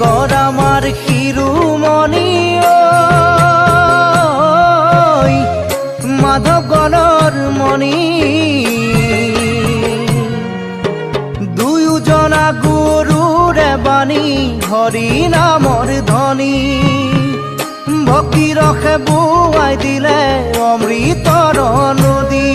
কৰ আমাৰ শিৰোমণি মাধৱ গণৰ মণি দুয়োজনা গুৰুৰে বাণী হৰি নামৰ ধ্বনি ভক্তি ৰসে বোৱাই দিলে অমৃতৰ নদী